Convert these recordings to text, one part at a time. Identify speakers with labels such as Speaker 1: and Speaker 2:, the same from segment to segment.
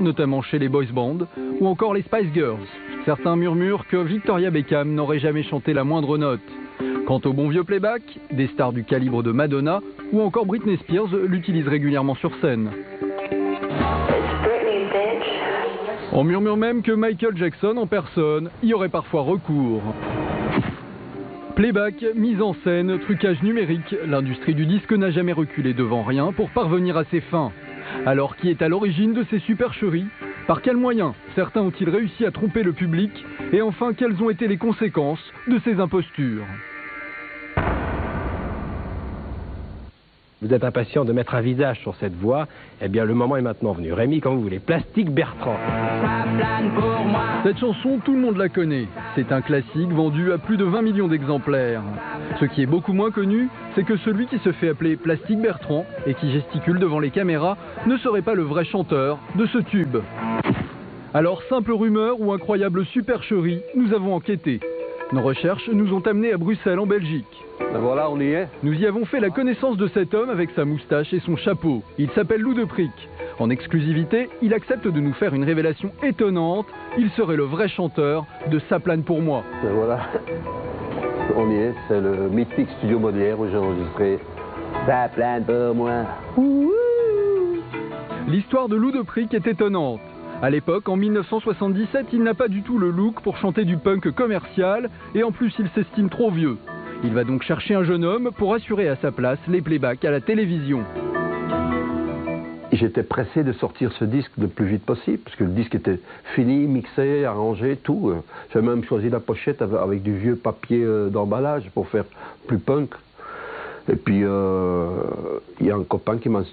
Speaker 1: notamment chez les boys bands, ou encore les Spice Girls. Certains murmurent que Victoria Beckham n'aurait jamais chanté la moindre note. Quant au bon vieux playback, des stars du calibre de Madonna ou encore Britney Spears l'utilisent régulièrement sur scène. On murmure même que Michael Jackson en personne y aurait parfois recours. Playback, mise en scène, trucage numérique, l'industrie du disque n'a jamais reculé devant rien pour parvenir à ses fins. Alors qui est à l'origine de ces supercheries ? Par quels moyens certains ont-ils réussi à tromper le public? Et enfin, quelles ont été les conséquences de ces impostures?
Speaker 2: Vous êtes impatient de mettre un visage sur cette voix, eh bien le moment est maintenant venu. Rémi, quand vous voulez, Plastique Bertrand.
Speaker 1: Cette chanson, tout le monde la connaît. C'est un classique vendu à plus de 20 millions d'exemplaires. Ce qui est beaucoup moins connu, c'est que celui qui se fait appeler Plastique Bertrand et qui gesticule devant les caméras ne serait pas le vrai chanteur de ce tube. Alors, simple rumeur ou incroyable supercherie, nous avons enquêté. Nos recherches nous ont amenés à Bruxelles en Belgique.
Speaker 3: Ben voilà, on y est.
Speaker 1: Nous y avons fait la connaissance de cet homme avec sa moustache et son chapeau. Il s'appelle Lou de Prick. En exclusivité, il accepte de nous faire une révélation étonnante. Il serait le vrai chanteur de Ça plane pour moi.
Speaker 3: Ben voilà, on y est. C'est le mythique studio Molière où j'ai enregistré Ça plane pour moi.
Speaker 1: L'histoire de Lou de Prick est étonnante. À l'époque, en 1977, il n'a pas du tout le look pour chanter du punk commercial et en plus il s'estime trop vieux. Il va donc chercher un jeune homme pour assurer à sa place les playbacks à la télévision.
Speaker 3: J'étais pressé de sortir ce disque le plus vite possible, parce que le disque était fini, mixé, arrangé, tout. J'ai même choisi la pochette avec du vieux papier d'emballage pour faire plus punk. Et puis, il y a un copain qui m'a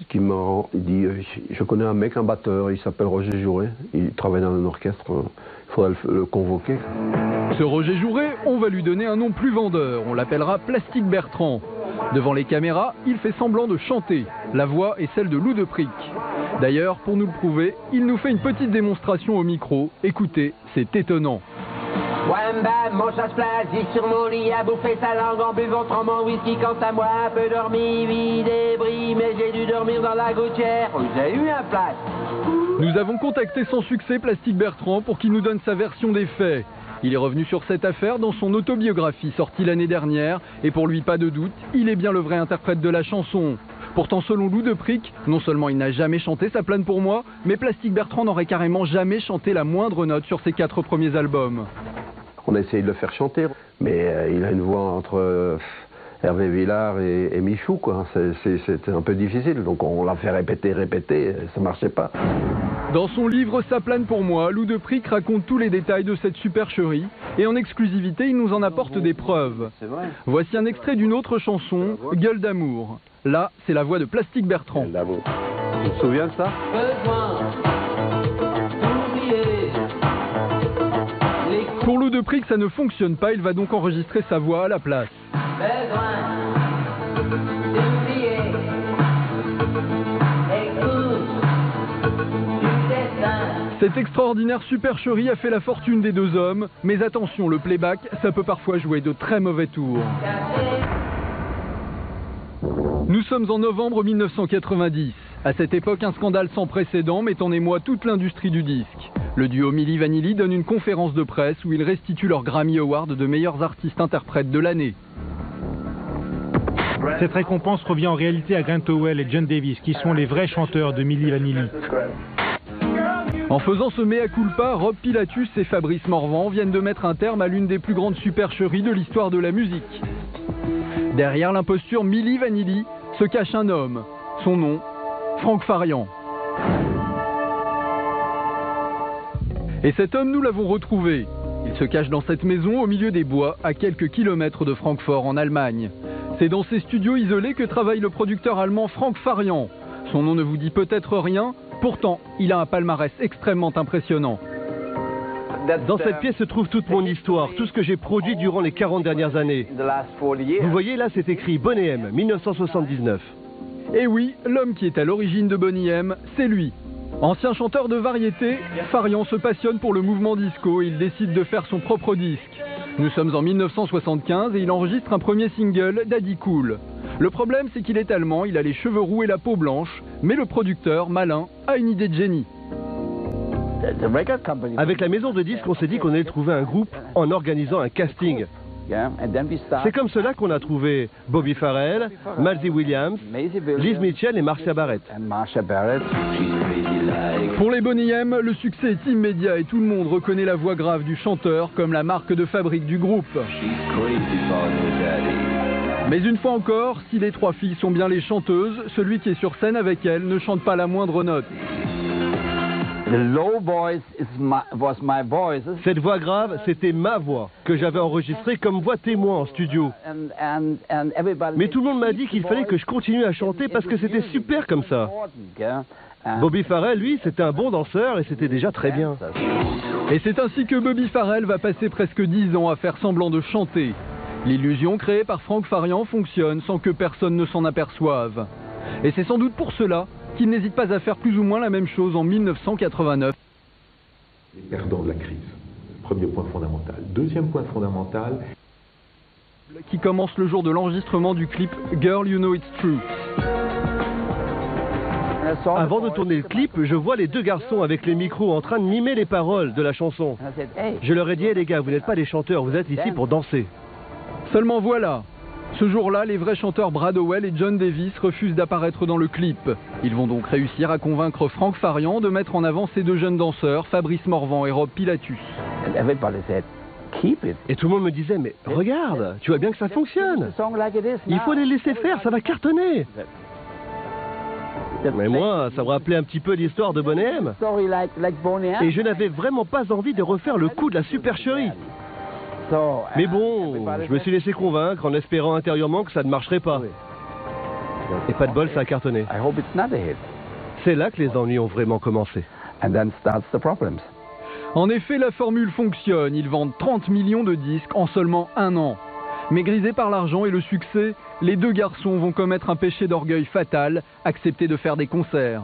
Speaker 3: dit, je connais un mec, un batteur, il s'appelle Roger Jouret, il travaille dans un orchestre, il faudrait le convoquer.
Speaker 1: Ce Roger Jouret, on va lui donner un nom plus vendeur, on l'appellera Plastique Bertrand. Devant les caméras, il fait semblant de chanter. La voix est celle de Lou de Prick. D'ailleurs, pour nous le prouver, il nous fait une petite démonstration au micro. Écoutez, c'est étonnant.
Speaker 4: Wham bam, mon chasse plastique sur mon lit, a bouffé sa langue en buvant trembant whisky. Quant à moi, peu dormi, oui, débris, mais j'ai dû dormir dans la gouttière. J'ai eu un place.
Speaker 1: Nous avons contacté sans succès Plastique Bertrand pour qu'il nous donne sa version des faits. Il est revenu sur cette affaire dans son autobiographie sortie l'année dernière, et pour lui, pas de doute, il est bien le vrai interprète de la chanson. Pourtant, selon Lou de Prick, non seulement il n'a jamais chanté Ça plane pour moi, mais Plastique Bertrand n'aurait carrément jamais chanté la moindre note sur ses 4 premiers albums.
Speaker 3: On a essayé de le faire chanter, mais il a une voix entre Hervé Villard et Michou, quoi. C'était un peu difficile, donc on l'a fait répéter, ça marchait pas.
Speaker 1: Dans son livre Ça plane pour moi, Lou de Prick raconte tous les détails de cette supercherie, et en exclusivité, il nous en apporte des preuves. Voici un extrait d'une autre chanson, Gueule d'amour. Là, c'est la voix de Plastique Bertrand.
Speaker 3: Gueule d'amour. Tu te souviens de ça ?
Speaker 1: Pour Lou de Prick, ça ne fonctionne pas, il va donc enregistrer sa voix à la place. Cette extraordinaire supercherie a fait la fortune des deux hommes, mais attention, le playback, ça peut parfois jouer de très mauvais tours. Nous sommes en novembre 1990. À cette époque, un scandale sans précédent met en émoi toute l'industrie du disque. Le duo Milli Vanilli donne une conférence de presse où ils restituent leur Grammy Award de meilleurs artistes-interprètes de l'année.
Speaker 5: Cette récompense revient en réalité à Grant Howell et John Davis, qui sont les vrais chanteurs de Milli Vanilli.
Speaker 1: En faisant ce mea culpa, Rob Pilatus et Fabrice Morvan viennent de mettre un terme à l'une des plus grandes supercheries de l'histoire de la musique. Derrière l'imposture Milli Vanilli se cache un homme. Son nom, Franck Farian. Et cet homme, nous l'avons retrouvé. Il se cache dans cette maison au milieu des bois, à quelques kilomètres de Francfort en Allemagne. C'est dans ces studios isolés que travaille le producteur allemand Franck Farian. Son nom ne vous dit peut-être rien, pourtant il a un palmarès extrêmement impressionnant.
Speaker 2: Dans cette pièce se trouve toute mon histoire, tout ce que j'ai produit durant les 40 dernières années. Vous voyez là, c'est écrit Boney M, 1979.
Speaker 1: Et oui, l'homme qui est à l'origine de Boney M, c'est lui. Ancien chanteur de variété, Farian se passionne pour le mouvement disco et il décide de faire son propre disque. Nous sommes en 1975 et il enregistre un premier single, Daddy Cool. Le problème, c'est qu'il est allemand, il a les cheveux roux et la peau blanche, mais le producteur, malin, a une idée de génie.
Speaker 2: Avec la maison de disques, on s'est dit qu'on allait trouver un groupe en organisant un casting. C'est comme cela qu'on a trouvé Bobby Farrell, Maisie Williams, Liz Mitchell et Marcia Barrett.
Speaker 1: Pour les Boney M, le succès est immédiat et tout le monde reconnaît la voix grave du chanteur comme la marque de fabrique du groupe. Mais une fois encore, si les trois filles sont bien les chanteuses, celui qui est sur scène avec elles ne chante pas la moindre note.
Speaker 2: Cette voix grave, c'était ma voix, que j'avais enregistrée comme voix témoin en studio. Mais tout le monde m'a dit qu'il fallait que je continue à chanter parce que c'était super comme ça. Bobby Farrell, lui, c'était un bon danseur et c'était déjà très bien.
Speaker 1: Et c'est ainsi que Bobby Farrell va passer presque 10 ans à faire semblant de chanter. L'illusion créée par Frank Farian fonctionne sans que personne ne s'en aperçoive. Et c'est sans doute pour cela qu'il n'hésite pas à faire plus ou moins la même chose en 1989.
Speaker 6: Les perdants de la crise, premier point fondamental. Deuxième point fondamental,
Speaker 1: qui commence le jour de l'enregistrement du clip Girl You Know It's True.
Speaker 2: Avant de tourner le clip, je vois les deux garçons avec les micros en train de mimer les paroles de la chanson. Je leur ai dit, hey, les gars, vous n'êtes pas des chanteurs, vous êtes ici pour danser.
Speaker 1: Seulement voilà, ce jour-là, les vrais chanteurs Brad Howell et John Davis refusent d'apparaître dans le clip. Ils vont donc réussir à convaincre Frank Farian de mettre en avant ces deux jeunes danseurs, Fabrice Morvan et Rob Pilatus.
Speaker 2: Et tout le monde me disait, mais regarde, tu vois bien que ça fonctionne. Il faut les laisser faire, ça va cartonner. Mais moi, ça me rappelait un petit peu l'histoire de Boney M. Et je n'avais vraiment pas envie de refaire le coup de la supercherie. Mais bon, je me suis laissé convaincre en espérant intérieurement que ça ne marcherait pas. Et pas de bol, ça a cartonné. C'est là que les ennuis ont vraiment commencé.
Speaker 1: En effet, la formule fonctionne. Ils vendent 30 millions de disques en seulement un an. Mais grisés par l'argent et le succès, les deux garçons vont commettre un péché d'orgueil fatal, accepter de faire des concerts.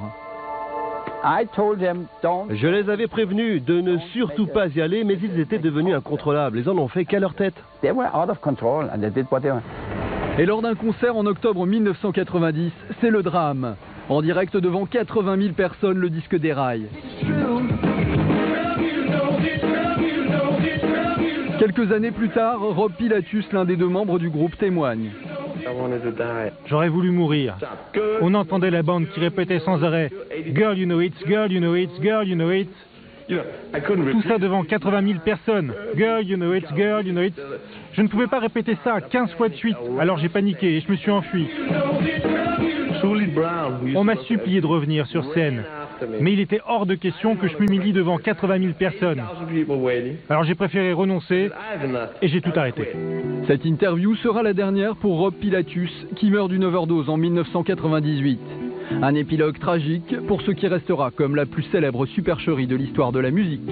Speaker 2: Je les avais prévenus de ne surtout pas y aller, mais ils étaient devenus incontrôlables. Ils en ont fait qu'à leur tête.
Speaker 1: Et lors d'un concert en octobre 1990, c'est le drame. En direct devant 80 000 personnes, le disque déraille. Quelques années plus tard, Rob Pilatus, l'un des deux membres du groupe, témoigne.
Speaker 5: J'aurais voulu mourir. On entendait la bande qui répétait sans arrêt « Girl, you know it, girl, you know it, girl, you know it ». Tout ça devant 80 000 personnes. « Girl, you know it, girl, you know it ». Je ne pouvais pas répéter ça 15 fois de suite, alors j'ai paniqué et je me suis enfui. On m'a supplié de revenir sur scène, mais il était hors de question que je m'humilie devant 80 000 personnes. Alors j'ai préféré renoncer et j'ai tout arrêté.
Speaker 1: Cette interview sera la dernière pour Rob Pilatus, qui meurt d'une overdose en 1998. Un épilogue tragique pour ce qui restera comme la plus célèbre supercherie de l'histoire de la musique.